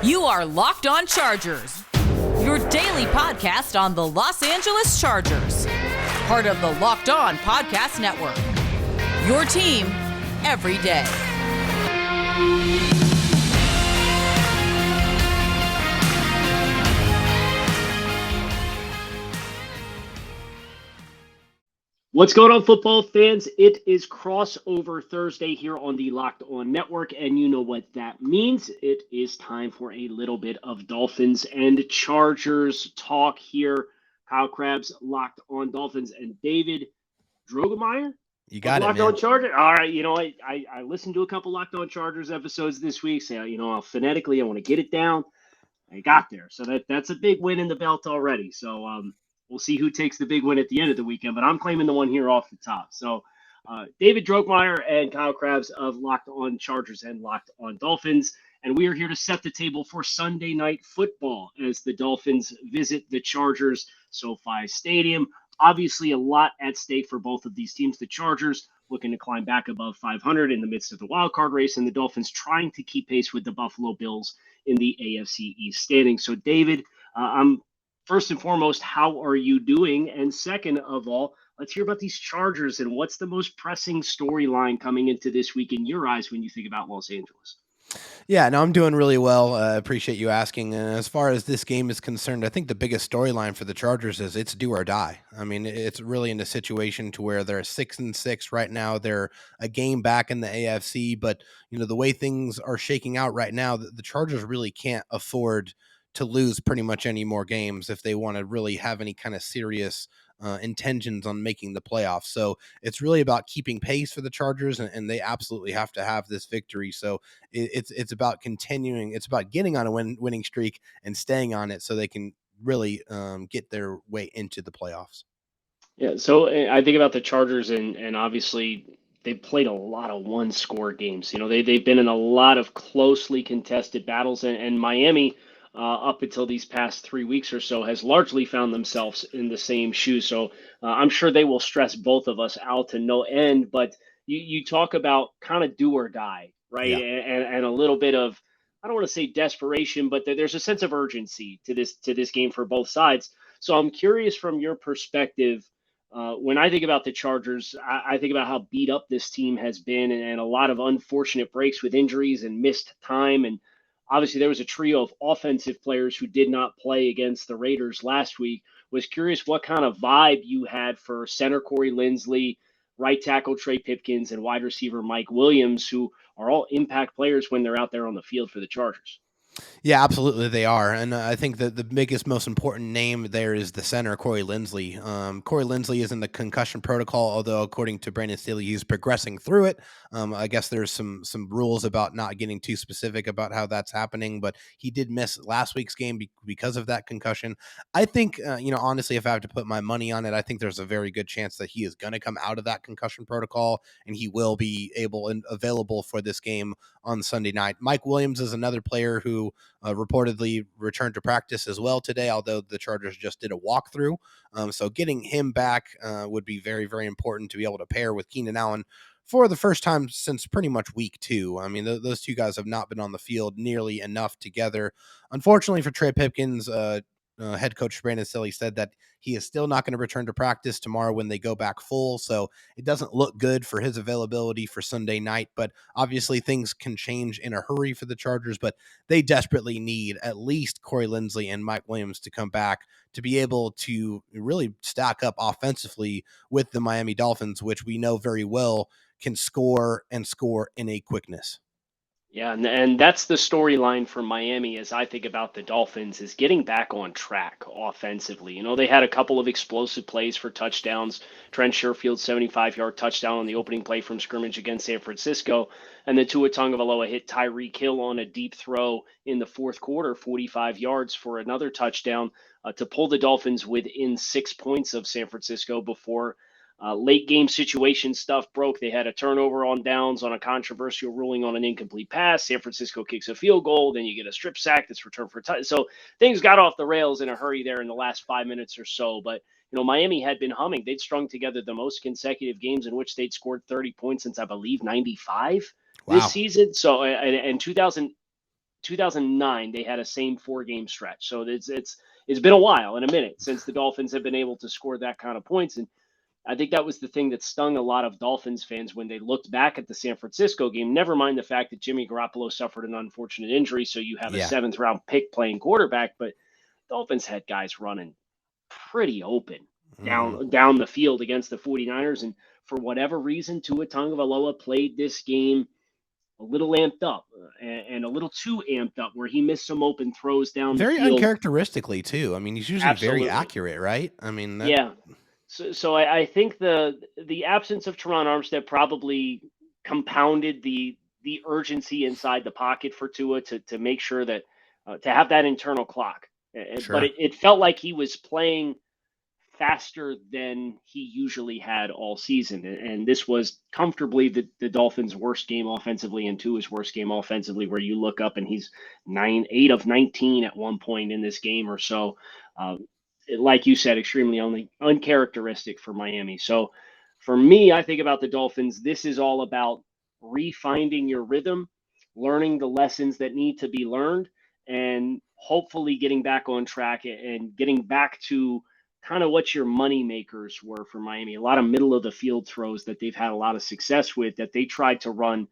You are Locked On Chargers, your daily podcast on the Los Angeles Chargers, part of the Locked On Podcast Network, your team every day. What's going on, football fans? It is crossover Thursday here on the Locked On Network, and you know what that means. It is time for a little bit of Dolphins and Chargers talk here. Kyle Krabs, Locked On Dolphins, and David Droegemeier. You got it, Locked man. On Chargers. All right, you know, I listened to a couple Locked On Chargers episodes this week. So, you know, phonetically, I want to get it down. I got there. So that's a big win in the belt already. So, we'll see who takes the big win at the end of the weekend, but I'm claiming the one here off the top. So David Droegemeier and Kyle Krabs of Locked On Chargers and Locked On Dolphins. And we are here to set the table for Sunday Night Football as the Dolphins visit the Chargers SoFi Stadium. Obviously, a lot at stake for both of these teams. The Chargers looking to climb back above 500 in the midst of the wild card race, and the Dolphins trying to keep pace with the Buffalo Bills in the AFC East standing. So, David, first and foremost, how are you doing? And second of all, let's hear about these Chargers and what's the most pressing storyline coming into this week in your eyes when you think about Los Angeles? Yeah, no, I'm doing really well. Appreciate you asking. And as far as this game is concerned, I think the biggest storyline for the Chargers is it's do or die. I mean, it's really in a situation to where they're 6-6 right now. They're a game back in the AFC, but you know the way things are shaking out right now, the Chargers really can't afford to lose pretty much any more games if they want to really have any kind of serious intentions on making the playoffs. So it's really about keeping pace for the Chargers, and they absolutely have to have this victory. So it's about continuing. It's about getting on a winning streak and staying on it so they can really get their way into the playoffs. Yeah, so I think about the Chargers, and obviously they've played a lot of one-score games. You know, they've been in a lot of closely contested battles, and Miami, up until these past 3 weeks or so, has largely found themselves in the same shoes. So I'm sure they will stress both of us out to no end. But you talk about kind of do or die, right? Yeah. And a little bit of, I don't want to say desperation, but there's a sense of urgency to this game for both sides. So I'm curious from your perspective. When I think about the Chargers, I think about how beat up this team has been, and a lot of unfortunate breaks with injuries and missed time. And obviously, there was a trio of offensive players who did not play against the Raiders last week. Was curious what kind of vibe you had for center Corey Linsley, right tackle Trey Pipkins, and wide receiver Mike Williams, who are all impact players when they're out there on the field for the Chargers. Yeah, absolutely they are. And I think that the biggest, most important name there is the center, Corey Linsley. Corey Linsley is in the concussion protocol, although according to Brandon Staley, he's progressing through it. I guess there's some rules about not getting too specific about how that's happening, but he did miss last week's game because of that concussion. I think, honestly, if I have to put my money on it, I think there's a very good chance that he is going to come out of that concussion protocol and he will be able and available for this game on Sunday night. Mike Williams is another player who reportedly returned to practice as well today, although the Chargers just did a walkthrough. So getting him back would be very, very important to be able to pair with Keenan Allen for the first time since pretty much week 2. I mean, those two guys have not been on the field nearly enough together. Unfortunately for Trey Pipkins, head coach Brandon Staley said that he is still not going to return to practice tomorrow when they go back full. So it doesn't look good for his availability for Sunday night, but obviously things can change in a hurry for the Chargers, but they desperately need at least Corey Linsley and Mike Williams to come back to be able to really stack up offensively with the Miami Dolphins, which we know very well can score and score in a quickness. Yeah, and that's the storyline for Miami as I think about the Dolphins, is getting back on track offensively. You know, they had a couple of explosive plays for touchdowns. Trent Sherfield's 75-yard touchdown on the opening play from scrimmage against San Francisco, and then Tua Tagovailoa hit Tyreek Hill on a deep throw in the fourth quarter, 45 yards for another touchdown to pull the Dolphins within 6 points of San Francisco before late game situation stuff broke. They had a turnover on downs on a controversial ruling on an incomplete pass. San Francisco kicks a field goal. Then you get a strip sack that's returned for a touchdown. So things got off the rails in a hurry there in the last 5 minutes or so. But, you know, Miami had been humming. They'd strung together the most consecutive games in which they'd scored 30 points since, I believe, 95 this season. So, and 2000, 2009 they had a same 4-game stretch. So it's been a while and a minute since the Dolphins have been able to score that kind of points. And I think that was the thing that stung a lot of Dolphins fans when they looked back at the San Francisco game. Never mind the fact that Jimmy Garoppolo suffered an unfortunate injury, so you have a Yeah. 7th round pick playing quarterback, but Dolphins had guys running pretty open down the field against the 49ers. And for whatever reason, Tua Tagovailoa played this game a little amped up and a little too amped up, where he missed some open throws down Very the field. uncharacteristically too. I mean, he's usually Absolutely. very accurate, right? I mean, Yeah. So I think the absence of Teron Armstead probably compounded the urgency inside the pocket for Tua to make sure that to have that internal clock. Sure. But it felt like he was playing faster than he usually had all season. And this was comfortably the Dolphins' worst game offensively and Tua's worst game offensively, where you look up and he's 8 of 19 at one point in this game or so. Like you said, extremely uncharacteristic for Miami. So for me, I think about the Dolphins, this is all about refinding your rhythm, learning the lessons that need to be learned, and hopefully getting back on track and getting back to kind of what your money makers were for Miami. A lot of middle of the field throws that they've had a lot of success with that they tried to run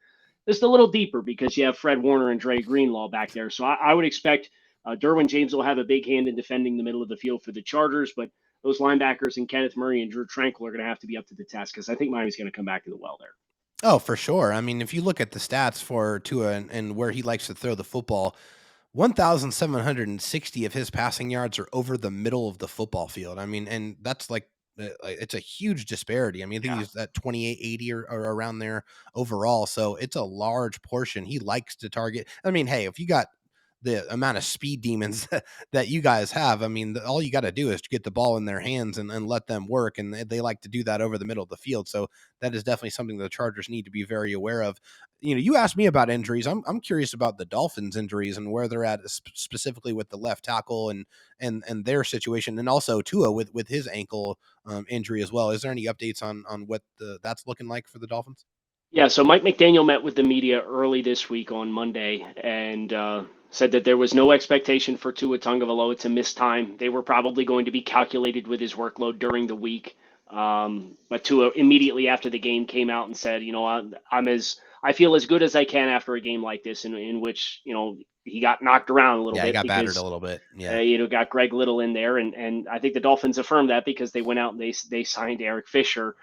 just a little deeper because you have Fred Warner and Dre Greenlaw back there. So I would expect Derwin James will have a big hand in defending the middle of the field for the Chargers, but those linebackers and Kenneth Murray and Drew Tranquil are going to have to be up to the task because I think Miami's going to come back to the well there. Oh, for sure. I mean, if you look at the stats for Tua and where he likes to throw the football, 1,760 of his passing yards are over the middle of the football field. I mean, and that's like, it's a huge disparity. I mean, I think he's at 2880 or around there overall. So it's a large portion. He likes to target. I mean, hey, if you got the amount of speed demons that you guys have, I mean, all you got to do is to get the ball in their hands and let them work. And they like to do that over the middle of the field. So that is definitely something the Chargers need to be very aware of. You know, you asked me about injuries. I'm curious about the Dolphins injuries and where they're at specifically with the left tackle and their situation. And also Tua with his ankle injury as well. Is there any updates on what that's looking like for the Dolphins? Yeah, so Mike McDaniel met with the media early this week on Monday and said that there was no expectation for Tua Tagovailoa to miss time. They were probably going to be calculated with his workload during the week. But Tua immediately after the game came out and said, you know, I feel as good as I can after a game like this, in which, you know, he got knocked around a little bit. He got battered a little bit. Yeah, you know, got Greg Little in there, and I think the Dolphins affirmed that because they went out and they signed Eric Fisher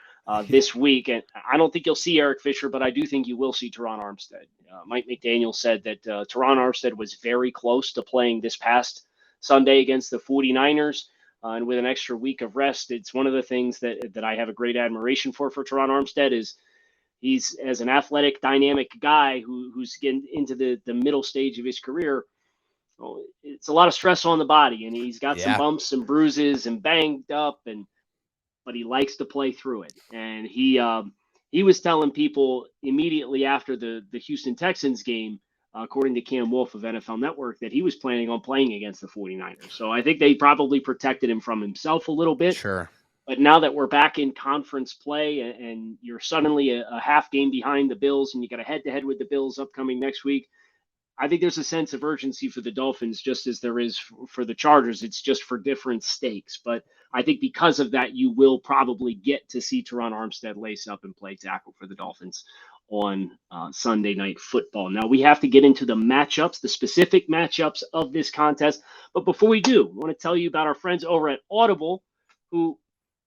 this week. And I don't think you'll see Eric Fisher, but I do think you will see Teron Armstead. Mike McDaniel said that Teron Armstead was very close to playing this past Sunday against the 49ers. And with an extra week of rest, it's one of the things that I have a great admiration for Teron Armstead is he's, as an athletic, dynamic guy who's getting into the middle stage of his career. It's a lot of stress on the body, and he's got some bumps and bruises and banged up, but he likes to play through it. And he was telling people immediately after the Houston Texans game, according to Cam Wolfe of NFL Network, that he was planning on playing against the 49ers. So I think they probably protected him from himself a little bit. Sure. But now that we're back in conference play and you're suddenly a half game behind the Bills and you got a head-to-head with the Bills upcoming next week, I think there's a sense of urgency for the Dolphins, just as there is for the Chargers. It's just for different stakes. But I think because of that, you will probably get to see Teron Armstead lace up and play tackle for the Dolphins on Sunday Night Football. Now, we have to get into the matchups, the specific matchups of this contest. But before we do, I want to tell you about our friends over at Audible, who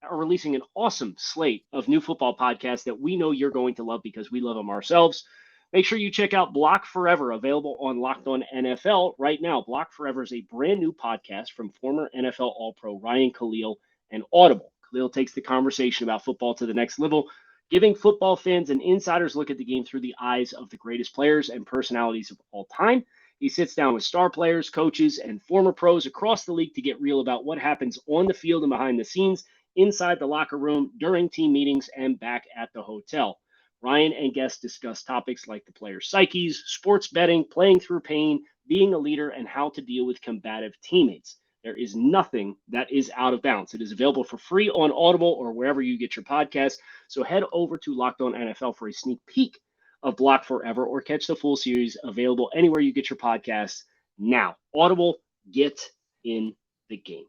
are releasing an awesome slate of new football podcasts that we know you're going to love because we love them ourselves. Make sure you check out Block Forever, available on Locked On NFL right now. Block Forever is a brand new podcast from former NFL All-Pro Ryan Khalil and Audible. Khalil takes the conversation about football to the next level, giving football fans an insider's look at the game through the eyes of the greatest players and personalities of all time. He sits down with star players, coaches, and former pros across the league to get real about what happens on the field and behind the scenes, inside the locker room, during team meetings, and back at the hotel. Ryan and guests discuss topics like the players' psyches, sports betting, playing through pain, being a leader, and how to deal with combative teammates. There is nothing that is out of bounds. It is available for free on Audible or wherever you get your podcasts. So head over to Locked On NFL for a sneak peek of Block Forever or catch the full series available anywhere you get your podcasts now. Audible, get in the game.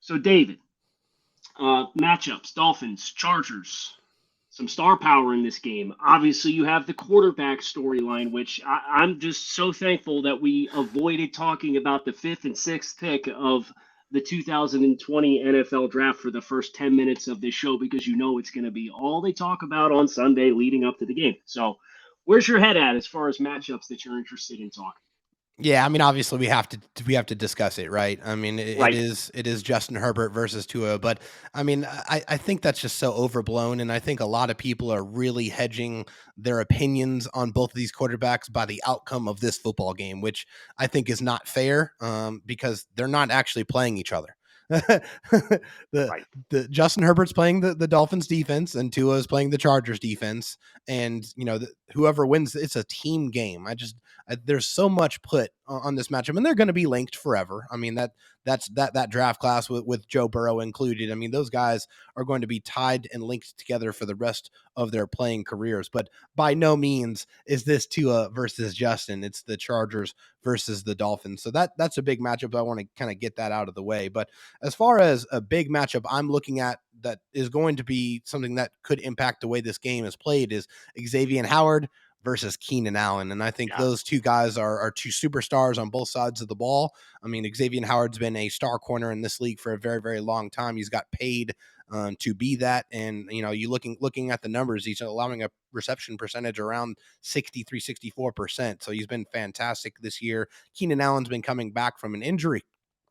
So, David, matchups, Dolphins, Chargers, some star power in this game. Obviously, you have the quarterback storyline, which I'm just so thankful that we avoided talking about the 5th and 6th pick of the 2020 NFL draft for the first 10 minutes of this show, because you know it's going to be all they talk about on Sunday leading up to the game. So where's your head at as far as matchups that you're interested in talking? Yeah, I mean, obviously we have to discuss it, right? I mean, Right. it is Justin Herbert versus Tua, but I mean, I think that's just so overblown, and I think a lot of people are really hedging their opinions on both of these quarterbacks by the outcome of this football game, which I think is not fair, because they're not actually playing each other. the Right. the Justin Herbert's playing the Dolphins defense, and Tua is playing the Chargers defense, and whoever wins, it's a team game. There's so much put on this matchup, and they're going to be linked forever. I mean, that draft class with Joe Burrow included. I mean, those guys are going to be tied and linked together for the rest of their playing careers. But by no means is this Tua versus Justin. It's the Chargers versus the Dolphins. So that's a big matchup. I want to kind of get that out of the way. But as far as a big matchup I'm looking at that is going to be something that could impact the way this game is played is Xavien Howard versus Keenan Allen. And I think those two guys are two superstars on both sides of the ball. I mean, Xavien Howard's been a star corner in this league for a very, very long time. He's got paid to be that. And, you looking at the numbers, he's allowing a reception percentage around 64%. So he's been fantastic this year. Keenan Allen's been coming back from an injury,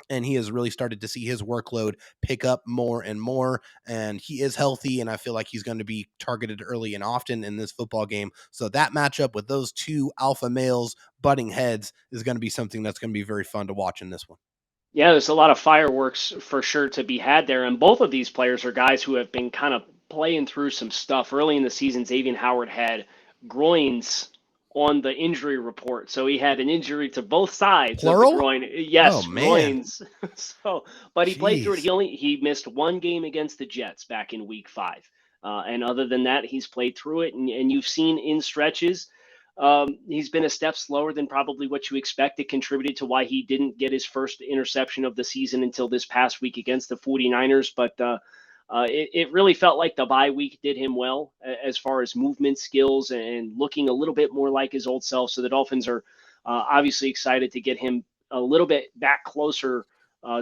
and he has really started to see his workload pick up more and more, and he is healthy, and I feel like he's going to be targeted early and often in this football game. So that matchup with those two alpha males butting heads is going to be something that's going to be very fun to watch in this one. Yeah, there's a lot of fireworks for sure to be had there. And both of these players are guys who have been kind of playing through some stuff. Early in the season, Xavien Howard had groins on the injury report. So he had an injury to both sides Plural? of the groin. Yes, Oh, man. groins. But he played through it. Jeez. He missed one game against the Jets back in week 5. And other than that, he's played through it. And you've seen in stretches, he's been a step slower than probably what you expect. It contributed to why he didn't get his first interception of the season until this past week against the 49ers. But it really felt like the bye week did him well as far as movement skills and looking a little bit more like his old self. So the Dolphins are obviously excited to get him a little bit back closer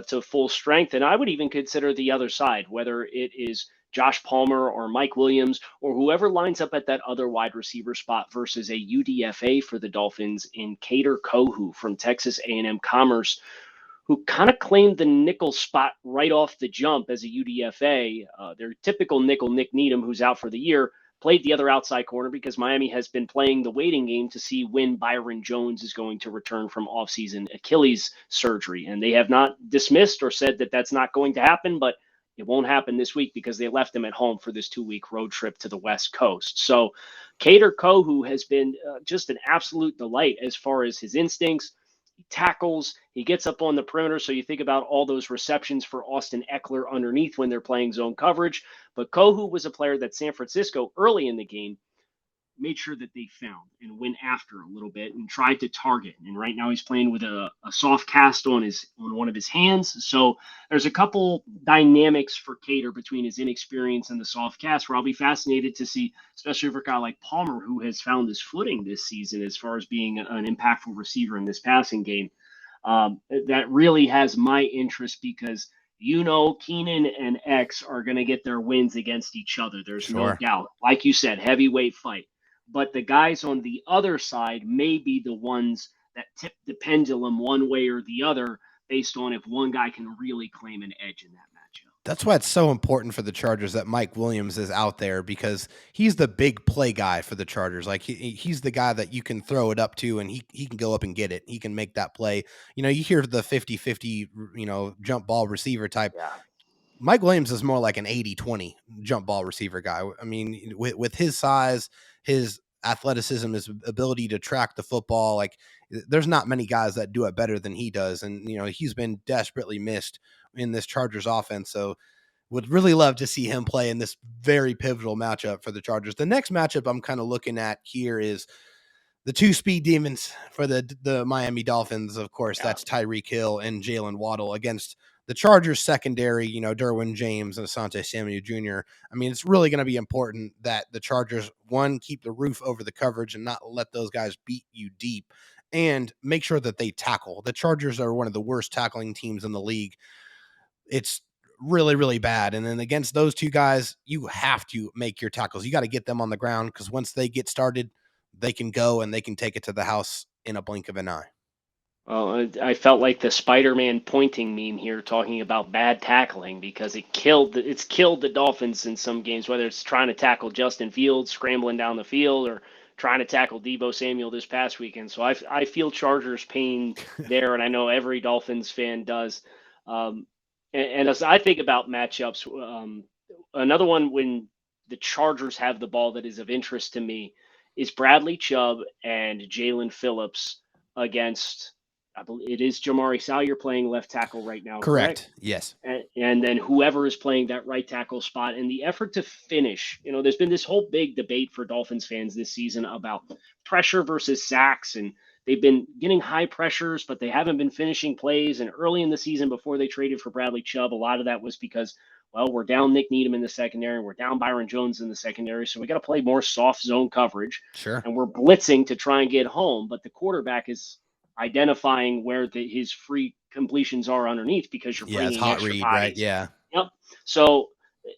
to full strength. And I would even consider the other side, whether it is Josh Palmer or Mike Williams or whoever lines up at that other wide receiver spot versus a UDFA for the Dolphins in Kader Kohou from Texas A&M Commerce, who kind of claimed the nickel spot right off the jump as a UDFA. Their typical nickel, Nick Needham, who's out for the year, played the other outside corner because Miami has been playing the waiting game to see when Byron Jones is going to return from offseason Achilles surgery. And they have not dismissed or said that that's not going to happen, but it won't happen this week because they left him at home for this 2-week road trip to the West Coast. So Kader Kohou has been just an absolute delight as far as his instincts. He tackles, he gets up on the perimeter. So you think about all those receptions for Austin Eckler underneath when they're playing zone coverage. But Kohou was a player that San Francisco early in the game made sure that they found and went after a little bit and tried to target. And right now he's playing with a soft cast on one of his hands. So there's a couple dynamics for Kader between his inexperience and the soft cast, where I'll be fascinated to see, especially for a guy like Palmer, who has found his footing this season as far as being an impactful receiver in this passing game. That really has my interest because Keenan and X are going to get their wins against each other. There's no doubt. Like you said, heavyweight fight. But the guys on the other side may be the ones that tip the pendulum one way or the other based on if one guy can really claim an edge in that matchup. That's why it's so important for the Chargers that Mike Williams is out there, because he's the big play guy for the Chargers. Like he's the guy that you can throw it up to and he can go up and get it. He can make that play. You hear the 50-50, jump ball receiver type. Yeah. Mike Williams is more like an 80-20 jump ball receiver guy. I mean, with his size, his athleticism, his ability to track the football, like there's not many guys that do it better than he does. And, he's been desperately missed in this Chargers offense. So would really love to see him play in this very pivotal matchup for the Chargers. The next matchup I'm kind of looking at here is the two speed demons for the Miami Dolphins. Of course, that's Tyreek Hill and Jalen Waddle against the Chargers secondary, Derwin James and Asante Samuel Jr. I mean, it's really going to be important that the Chargers, one, keep the roof over the coverage and not let those guys beat you deep, and make sure that they tackle. The Chargers are one of the worst tackling teams in the league. It's really, really bad. And then against those two guys, you have to make your tackles. You got to get them on the ground, because once they get started, they can go and they can take it to the house in a blink of an eye. Well, I felt like the Spider-Man pointing meme here, talking about bad tackling, because it's killed the Dolphins in some games, whether it's trying to tackle Justin Fields scrambling down the field or trying to tackle Deebo Samuel this past weekend. So I feel Chargers pain there, and I know every Dolphins fan does. And as I think about matchups, another one when the Chargers have the ball that is of interest to me is Bradley Chubb and Jalen Phillips against, I believe it is Jamari Salyer playing left tackle right now. Correct? Yes. And then whoever is playing that right tackle spot, and the effort to finish. There's been this whole big debate for Dolphins fans this season about pressure versus sacks, and they've been getting high pressures, but they haven't been finishing plays. And early in the season, before they traded for Bradley Chubb, a lot of that was because, well, we're down Nick Needham in the secondary, and we're down Byron Jones in the secondary, so we got to play more soft zone coverage. Sure. And we're blitzing to try and get home, but the quarterback is identifying where his free completions are underneath, because you're bringing it's hot extra read, bodies. right? Yeah. Yep. So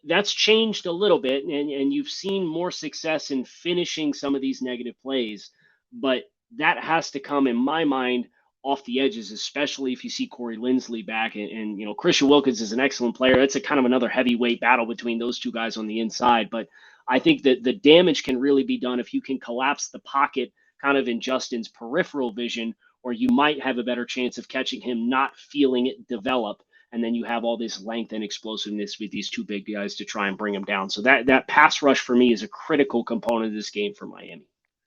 that's changed a little bit, and you've seen more success in finishing some of these negative plays, but that has to come, in my mind, off the edges, especially if you see Corey Linsley back, and Christian Wilkins is an excellent player. It's a kind of another heavyweight battle between those two guys on the inside, but I think that the damage can really be done if you can collapse the pocket kind of in Justin's peripheral vision, or you might have a better chance of catching him not feeling it develop. And then you have all this length and explosiveness with these two big guys to try and bring him down. So that pass rush for me is a critical component of this game for Miami.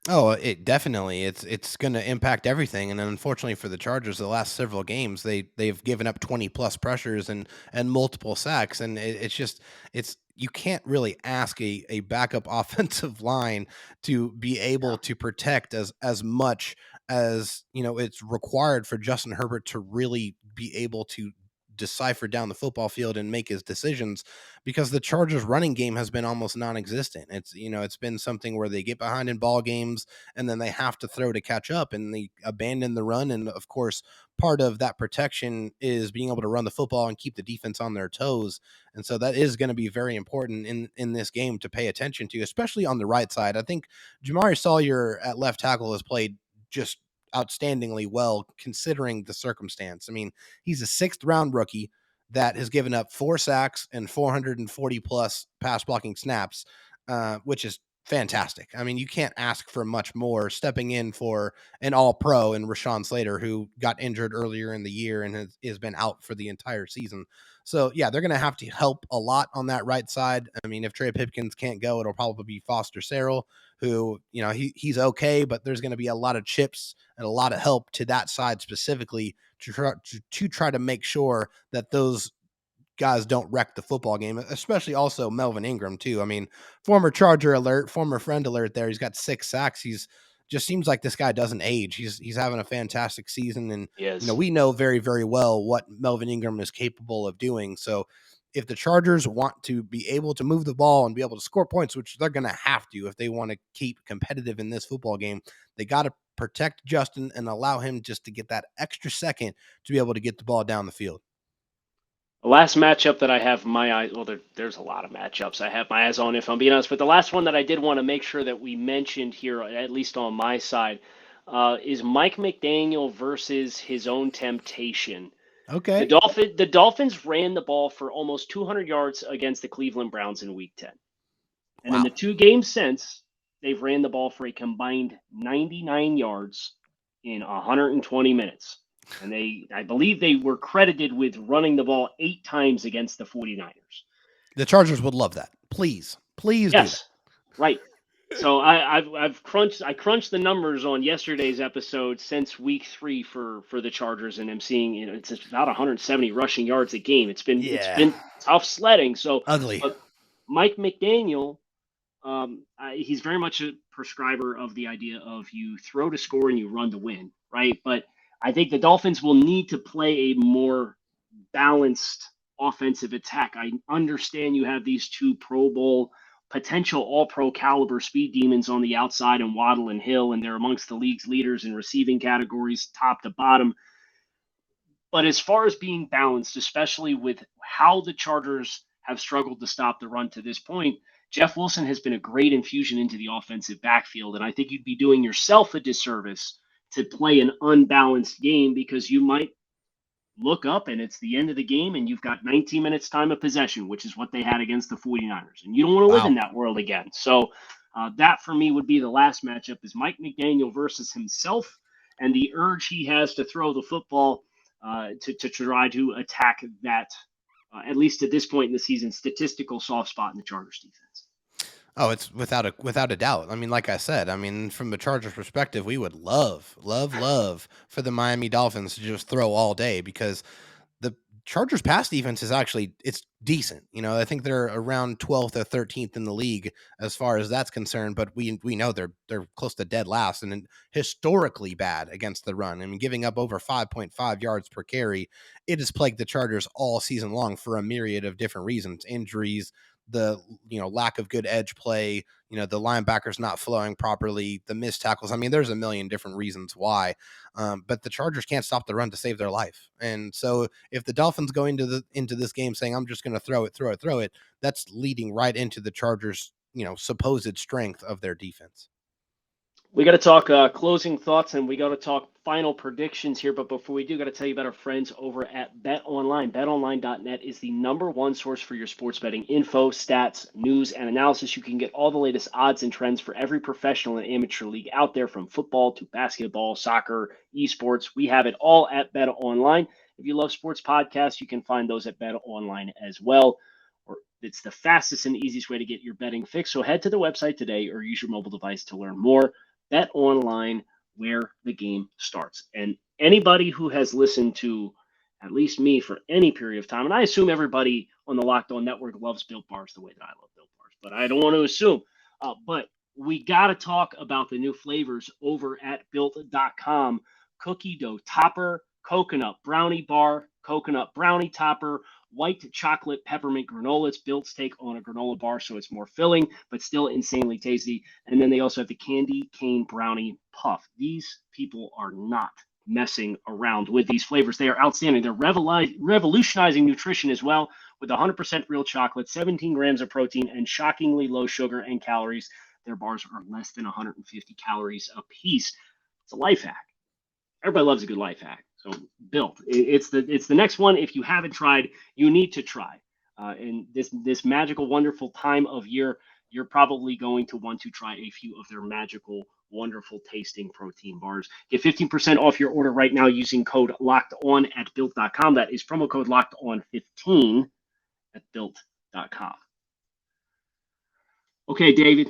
Oh, it definitely, it's going to impact everything. And unfortunately for the Chargers, the last several games, they've given up 20 plus pressures and multiple sacks. And you can't really ask a backup offensive line to be able to protect as much as, it's required for Justin Herbert to really be able to decipher down the football field and make his decisions, because the Chargers running game has been almost non-existent. It's been something where they get behind in ball games and then they have to throw to catch up, and they abandon the run. And of course, part of that protection is being able to run the football and keep the defense on their toes. And so that is going to be very important in this game to pay attention to, especially on the right side. I think Jamari Salyer at left tackle has played just outstandingly well, considering the circumstance. I mean, he's a 6th round rookie that has given up 4 sacks and 440 plus pass blocking snaps, which is fantastic. I mean, you can't ask for much more, stepping in for an all-pro in Rashawn Slater, who got injured earlier in the year and has been out for the entire season. So yeah, they're going to have to help a lot on that right side. I mean, if Trey Pipkins can't go, it'll probably be Foster Sarrell, who, he's okay, but there's going to be a lot of chips and a lot of help to that side specifically to try to make sure that those guys don't wreck the football game, especially also Melvin Ingram too. I mean, former Charger alert, former friend alert there. He's got 6 sacks. He's just seems like this guy doesn't age. He's having a fantastic season. And, we know very, very well what Melvin Ingram is capable of doing. So if the Chargers want to be able to move the ball and be able to score points, which they're going to have to, if they want to keep competitive in this football game, they got to protect Justin and allow him just to get that extra second to be able to get the ball down the field. The last matchup that I have my eyes, well, there's a lot of matchups I have my eyes on, if I'm being honest, but the last one that I did want to make sure that we mentioned here, at least on my side, is Mike McDaniel versus his own temptation. Okay. The Dolphins ran the ball for almost 200 yards against the Cleveland Browns in Week 10. And in the 2 games since, they've ran the ball for a combined 99 yards in 120 minutes. And I believe they were credited with running the ball 8 times against the 49ers. The Chargers would love that. Please do that. Right. So I've crunched the numbers on yesterday's episode since week 3 for the Chargers, and I'm seeing it's about 170 rushing yards a game. It's Yeah. been tough sledding. So, Ugly. but Mike McDaniel, he's very much a prescriber of the idea of you throw to score and you run to win, right? But I think the Dolphins will need to play a more balanced offensive attack. I understand you have these two Pro Bowl potential all-pro caliber speed demons on the outside and Waddle and Hill, and they're amongst the league's leaders in receiving categories, top to bottom. But as far as being balanced, especially with how the Chargers have struggled to stop the run to this point, Jeff Wilson has been a great infusion into the offensive backfield. And I think you'd be doing yourself a disservice to play an unbalanced game because you might look up and it's the end of the game and you've got 19 minutes time of possession, which is what they had against the 49ers. And you don't want to live in that world again. So that for me would be the last matchup is Mike McDaniel versus himself and the urge he has to throw the football to try to attack that, at least at this point in the season, statistical soft spot in the Chargers defense. Oh, it's without a doubt. I mean, like I said, I mean, from the Chargers perspective, we would love for the Miami Dolphins to just throw all day because the Chargers pass defense is actually it's decent. I think they're around 12th or 13th in the league as far as that's concerned, but we know they're close to dead last and historically bad against the run. I mean, giving up over 5.5 yards per carry, it has plagued the Chargers all season long for a myriad of different reasons, injuries, the lack of good edge play, the linebackers not flowing properly, the missed tackles. I mean, there's a million different reasons why, but the Chargers can't stop the run to save their life. And so if the Dolphins go into this game saying, I'm just going to throw it, that's leading right into the Chargers, supposed strength of their defense. We got to talk closing thoughts and we got to talk final predictions here. But before we do, got to tell you about our friends over at BetOnline. BetOnline.net is the #1 source for your sports betting info, stats, news, and analysis. You can get all the latest odds and trends for every professional and amateur league out there, from football to basketball, soccer, esports. We have it all at BetOnline. If you love sports podcasts, you can find those at BetOnline as well. It's the fastest and easiest way to get your betting fix. So head to the website today or use your mobile device to learn more. Bet online, where the game starts. And anybody who has listened to at least me for any period of time, and I assume everybody on the Locked On Network loves Built Bars the way that I love Built Bars, but I don't want to assume. But we got to talk about the new flavors over at Built.com. Cookie dough topper, coconut brownie bar, coconut brownie topper, white chocolate peppermint granola. It's Built's take on a granola bar, so it's more filling, but still insanely tasty. And then they also have the candy cane brownie puff. These people are not messing around with these flavors. They are outstanding. They're revolutionizing nutrition as well, with 100% real chocolate, 17 grams of protein, and shockingly low sugar and calories. Their bars are less than 150 calories a piece. It's a life hack. Everybody loves a good life hack. So Built, it's the next one. If you haven't tried, you need to try. In this magical, wonderful time of year, you're probably going to want to try a few of their magical, wonderful tasting protein bars. Get 15% off your order right now using code LOCKEDON at Built.com. That is promo code LOCKEDON15 at Built.com. Okay, David.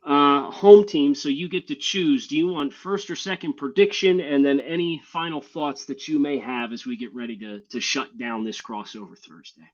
Home team, so you get to choose. Do you want first or second prediction, and then any final thoughts that you may have as we get ready to shut down this crossover Thursday?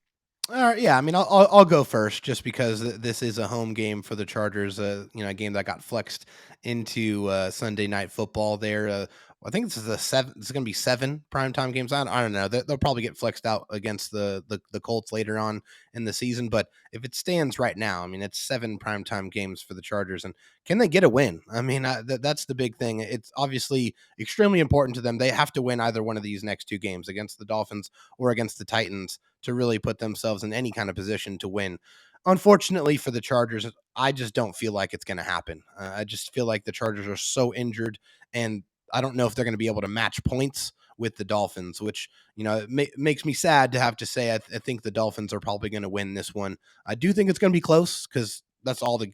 Yeah, I mean, I'll go first just because this is a home game for the Chargers. A game that got flexed into Sunday Night Football. There, I think this is it's going to be 7 primetime games. I don't know. They'll probably get flexed out against the Colts later on in the season. But if it stands right now, I mean, it's 7 primetime games for the Chargers, and can they get a win? I mean, that's the big thing. It's obviously extremely important to them. They have to win either one of these next 2 games against the Dolphins or against the Titans to really put themselves in any kind of position to win. Unfortunately for the Chargers, I just don't feel like it's going to happen. I just feel like the Chargers are so injured, and I don't know if they're going to be able to match points with the Dolphins, which, it makes me sad to have to say. I think the Dolphins are probably going to win this one. I do think it's going to be close because that's all the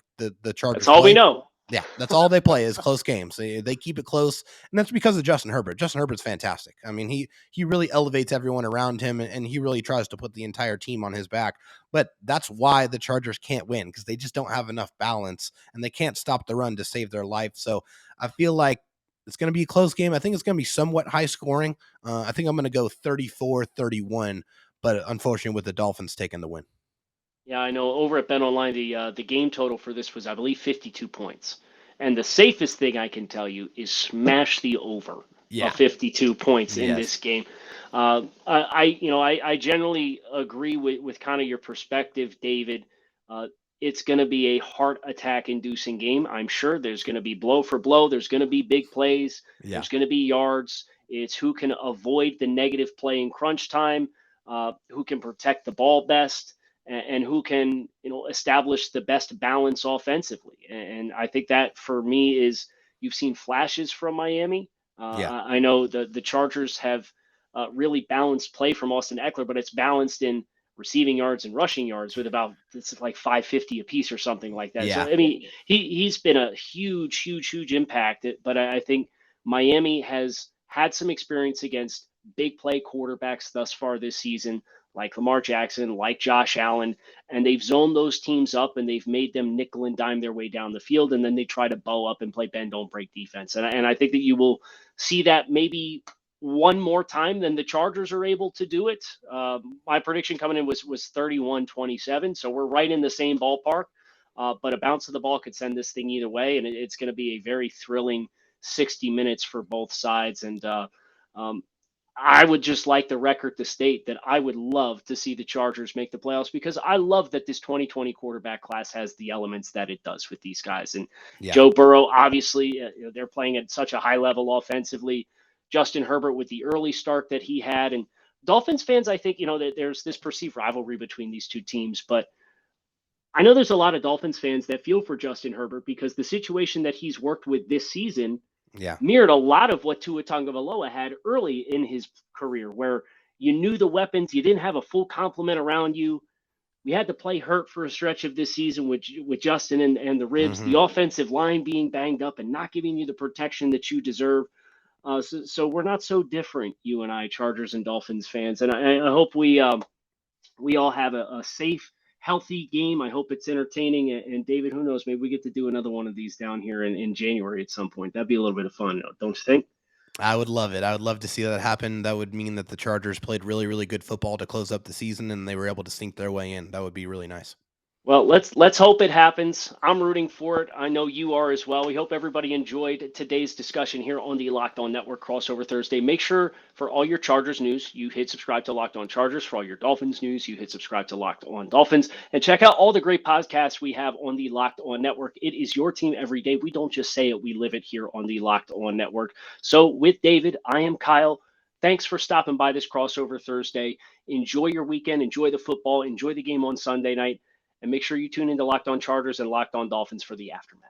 Chargers That's all play. we know. Yeah, that's all they play is close games. They keep it close, and that's because of Justin Herbert. Justin Herbert's fantastic. I mean, he really elevates everyone around him, and he really tries to put the entire team on his back. But that's why the Chargers can't win, because they just don't have enough balance, and they can't stop the run to save their life. So I feel like it's going to be a close game. I think it's going to be somewhat high scoring. I think I'm going to go 34-31, but unfortunately with the Dolphins taking the win. Yeah, I know. Over at BetOnline, the game total for this was, I believe, 52 points. And the safest thing I can tell you is smash the over of 52 points in this game. I generally agree with kind of your perspective, David. It's going to be a heart attack inducing game. I'm sure there's going to be blow for blow. There's going to be big plays. Yeah. There's going to be yards. It's who can avoid the negative play in crunch time, who can protect the ball best, and who can establish the best balance offensively. And I think that for me is, you've seen flashes from Miami. I know the Chargers have really balanced play from Austin Eckler, but it's balanced in receiving yards and rushing yards with about, it's like 550 apiece or something like that. Yeah. So I mean, he's been a huge impact. But I think Miami has had some experience against big play quarterbacks thus far this season, like Lamar Jackson, like Josh Allen, and they've zoned those teams up and they've made them nickel and dime their way down the field, and then they try to bow up and play bend don't break defense. And I think that you will see that maybe one more time than the Chargers are able to do it. My prediction coming in was 31-27, so we're right in the same ballpark. But a bounce of the ball could send this thing either way, and it's going to be a very thrilling 60 minutes for both sides. And I would just like the record to state that I would love to see the Chargers make the playoffs, because I love that this 2020 quarterback class has the elements that it does with these guys. And Joe Burrow, obviously, they're playing at such a high level offensively. Justin Herbert with the early start that he had. And Dolphins fans, I think, that there's this perceived rivalry between these two teams. But I know there's a lot of Dolphins fans that feel for Justin Herbert, because the situation that he's worked with this season mirrored a lot of what Tua Tagovailoa had early in his career, where you knew the weapons, you didn't have a full complement around you. We had to play hurt for a stretch of this season with Justin and the ribs, the offensive line being banged up and not giving you the protection that you deserve. So we're not so different, you and I, Chargers and Dolphins fans. And I hope we all have a safe, healthy game. I hope it's entertaining. And David, who knows, maybe we get to do another one of these down here in January at some point. That'd be a little bit of fun, don't you think? I would love it. I would love to see that happen. That would mean that the Chargers played really, really good football to close up the season, and they were able to sneak their way in. That would be really nice. Well, let's hope it happens. I'm rooting for it. I know you are as well. We hope everybody enjoyed today's discussion here on the Locked On Network Crossover Thursday. Make sure for all your Chargers news, you hit subscribe to Locked On Chargers. For all your Dolphins news, you hit subscribe to Locked On Dolphins. And check out all the great podcasts we have on the Locked On Network. It is your team every day. We don't just say it, we live it here on the Locked On Network. So with David, I am Kyle. Thanks for stopping by this Crossover Thursday. Enjoy your weekend. Enjoy the football. Enjoy the game on Sunday night. And make sure you tune into Locked On Chargers and Locked On Dolphins for the aftermath.